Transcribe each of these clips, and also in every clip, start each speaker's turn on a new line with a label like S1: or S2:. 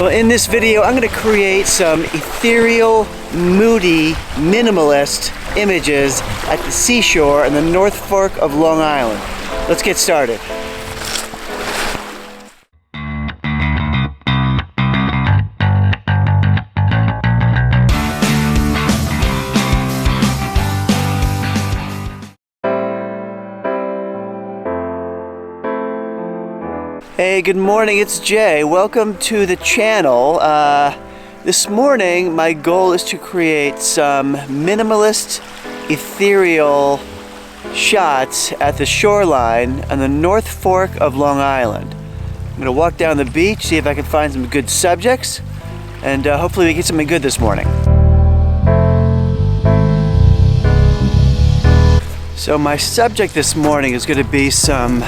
S1: Well, in this video, I'm going to create some ethereal, moody, minimalist images at the seashore in the North Fork of Long Island. Let's get started. Hey, good morning, it's Jay. Welcome to the channel. This morning, my goal is to create some minimalist, ethereal shots at the shoreline on the North Fork of Long Island. I'm gonna walk down the beach, see if I can find some good subjects, and hopefully we get something good this morning. So my subject this morning is gonna be some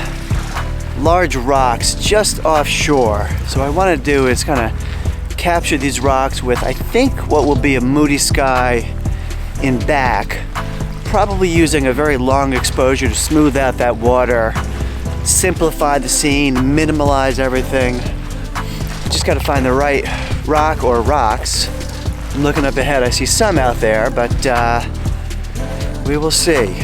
S1: large rocks just offshore. So what I want to do is kind of capture these rocks with, I think, what will be a moody sky in back, probably using a very long exposure to smooth out that water, simplify the scene, minimalize everything. Just got to find the right rock or rocks. I'm looking up ahead, I see some out there, but we will see.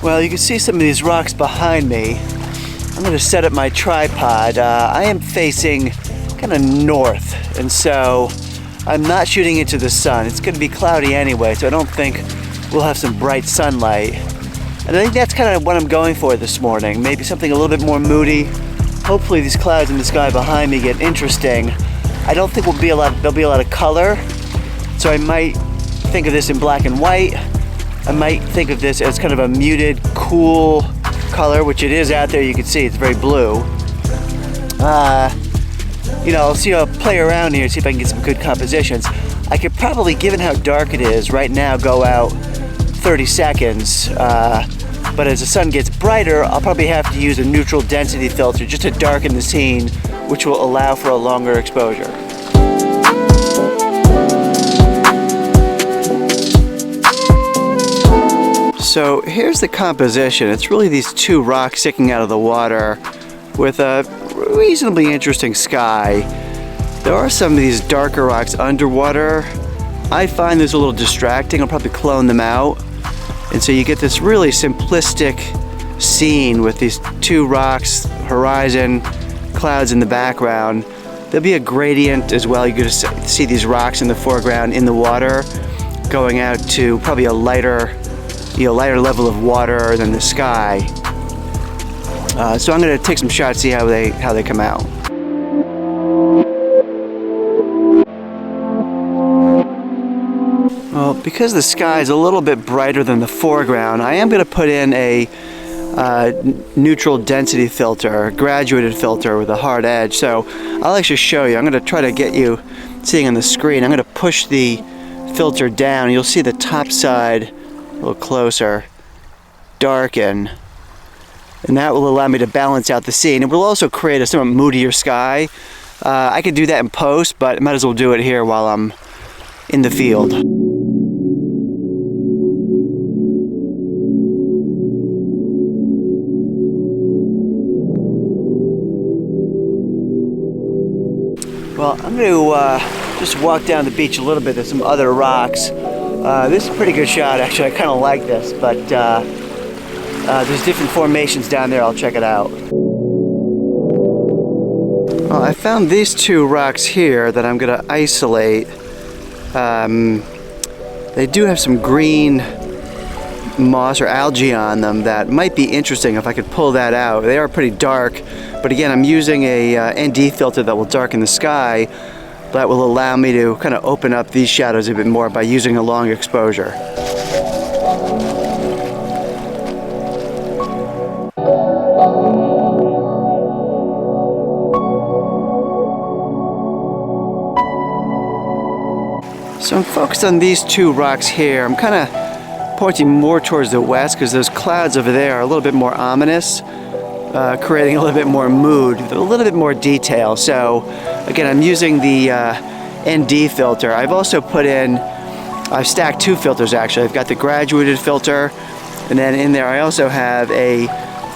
S1: Well, you can see some of these rocks behind me. I'm going to set up my tripod. I am facing kind of north, and so I'm not shooting into the sun. It's going to be cloudy anyway, so I don't think we'll have some bright sunlight. And I think that's kind of what I'm going for this morning. Maybe something a little bit more moody. Hopefully these clouds in the sky behind me get interesting. I don't think there'll be a lot of color, so I might think of this in black and white. I might think of this as kind of a muted, cool color, which it is out there. You can see it's very blue. I'll see. I'll play around here, see if I can get some good compositions. I could probably, given how dark it is right now, go out 30 seconds. But as the sun gets brighter, I'll probably have to use a neutral density filter just to darken the scene, which will allow for a longer exposure. So here's the composition. It's really these two rocks sticking out of the water with a reasonably interesting sky. There are some of these darker rocks underwater. I find this a little distracting. I'll probably clone them out. And so you get this really simplistic scene with these two rocks, horizon, clouds in the background. There'll be a gradient as well. You get to see these rocks in the foreground in the water going out to probably a lighter level of water than the sky. So I'm going to take some shots, see how they come out. Well, because the sky is a little bit brighter than the foreground, I am going to put in a neutral density filter, a graduated filter with a hard edge. So I'll actually show you. I'm going to try to get you seeing on the screen. I'm going to push the filter down. You'll see the top side a little closer, darken, and that will allow me to balance out the scene. It will also create a somewhat moodier sky. I could do that in post, but I might as well do it here while I'm in the field. Well, I'm going to just walk down the beach a little bit. There's some other rocks. This is a pretty good shot, actually. I kind of like this, but there's different formations down there. I'll check it out. Well, I found these two rocks here that I'm going to isolate. They do have some green moss or algae on them that might be interesting if I could pull that out. They are pretty dark, but again, I'm using a ND filter that will darken the sky. That will allow me to kind of open up these shadows a bit more by using a long exposure. So I'm focused on these two rocks here. I'm kind of pointing more towards the west because those clouds over there are a little bit more ominous. creating a little bit more mood, a little bit more detail. So again, I'm using the ND filter. I've also put in, I've stacked two filters actually. I've got the graduated filter, and then in there I also have a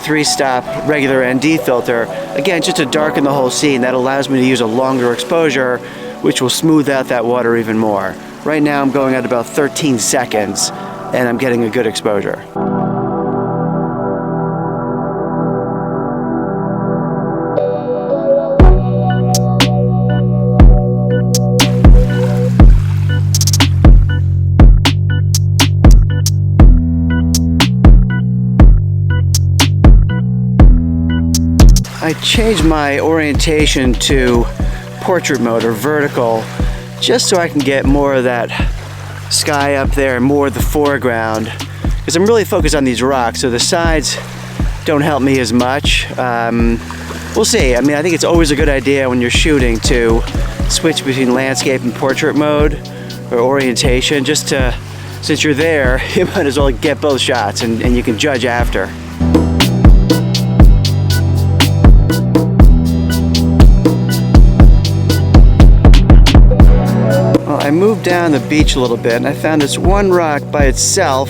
S1: 3-stop regular ND filter. Again, just to darken the whole scene. That allows me to use a longer exposure, which will smooth out that water even more. Right now I'm going at about 13 seconds, and I'm getting a good exposure. I changed my orientation to portrait mode or vertical just so I can get more of that sky up there and more of the foreground, because I'm really focused on these rocks, so the sides don't help me as much. We'll see. I mean, I think it's always a good idea when you're shooting to switch between landscape and portrait mode or orientation, just to, since you're there, you might as well get both shots and you can judge after. I moved down the beach a little bit and I found this one rock by itself,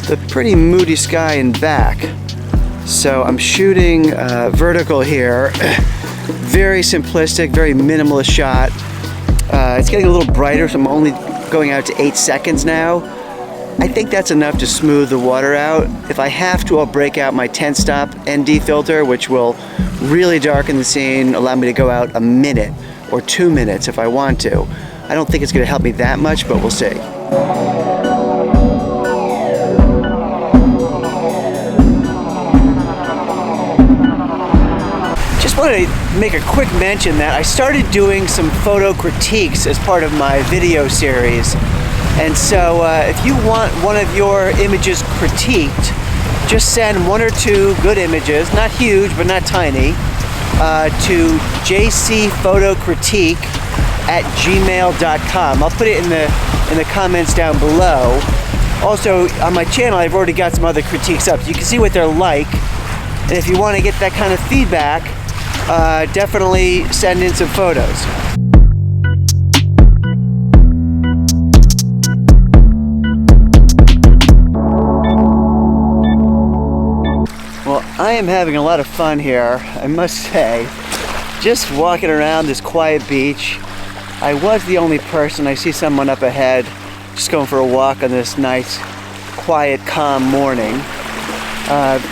S1: the pretty moody sky in back. So I'm shooting vertical here. Very simplistic, very minimalist shot. It's getting a little brighter, so I'm only going out to 8 seconds now. I think that's enough to smooth the water out. If I have to, I'll break out my 10-stop ND filter, which will really darken the scene, allow me to go out a minute or 2 minutes if I want to. I don't think it's going to help me that much, but we'll see. Just wanted to make a quick mention that I started doing some photo critiques as part of my video series. And so if you want one of your images critiqued, just send 1 or 2 good images, not huge but not tiny, to jcphotocritique @gmail.com. I'll put it in the comments down below. Also, on my channel, I've already got some other critiques up, so you can see what they're like. And if you want to get that kind of feedback, definitely send in some photos. Well, I am having a lot of fun here, I must say. Just walking around this quiet beach. I was the only person. I see someone up ahead just going for a walk on this nice, quiet, calm morning.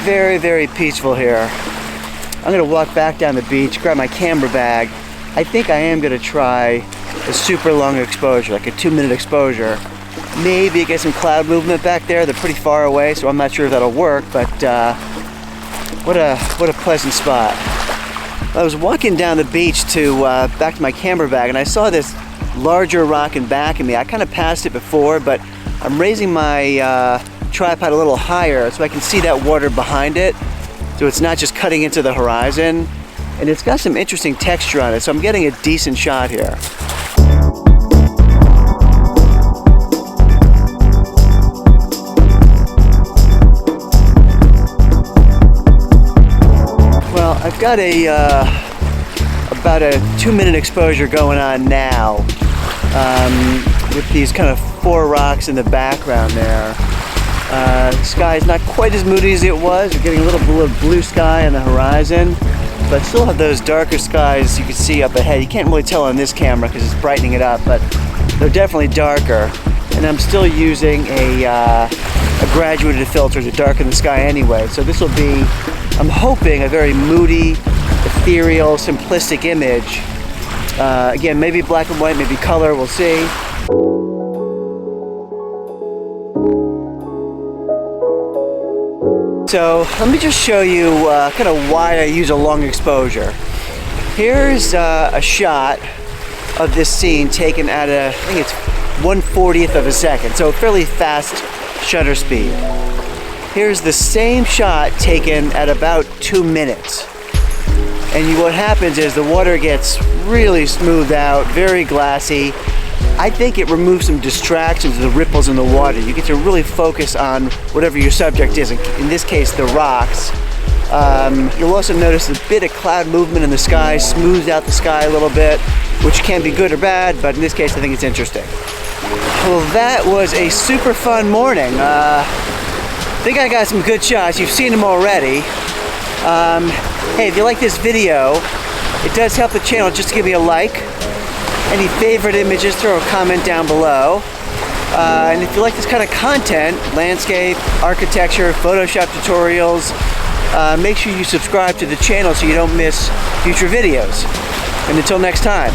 S1: Very, very peaceful here. I'm gonna walk back down the beach, grab my camera bag. I think I am gonna try a super long exposure, like a 2-minute exposure. Maybe get some cloud movement back there. They're pretty far away, so I'm not sure if that'll work, but what a pleasant spot. I was walking down the beach to back to my camera bag, and I saw this larger rock in back of me. I kind of passed it before, but I'm raising my tripod a little higher so I can see that water behind it, so it's not just cutting into the horizon, and it's got some interesting texture on it, so I'm getting a decent shot here. I've got about a 2-minute exposure going on now, with these kind of 4 rocks in the background there. The sky's not quite as moody as it was. We're getting a little blue sky on the horizon, but still have those darker skies you can see up ahead. You can't really tell on this camera because it's brightening it up, but they're definitely darker. And I'm still using a graduated filter to darken the sky anyway. So this will be, I'm hoping, a very moody, ethereal, simplistic image. Again, maybe black and white, maybe color, we'll see. So let me just show you kind of why I use a long exposure. Here's a shot of this scene taken at I think it's 1/40th of a second, so fairly fast shutter speed. Here's the same shot taken at about 2 minutes. And what happens is the water gets really smoothed out, very glassy. I think it removes some distractions, the ripples in the water. You get to really focus on whatever your subject is. In this case, the rocks. You'll also notice a bit of cloud movement in the sky, smooths out the sky a little bit, which can be good or bad, but in this case I think it's interesting. Well, that was a super fun morning. I think I got some good shots. You've seen them already. Hey, if you like this video, it does help the channel just to give me a like. Any favorite images, throw a comment down below. And if you like this kind of content, landscape, architecture, Photoshop tutorials, make sure you subscribe to the channel so you don't miss future videos. And until next time.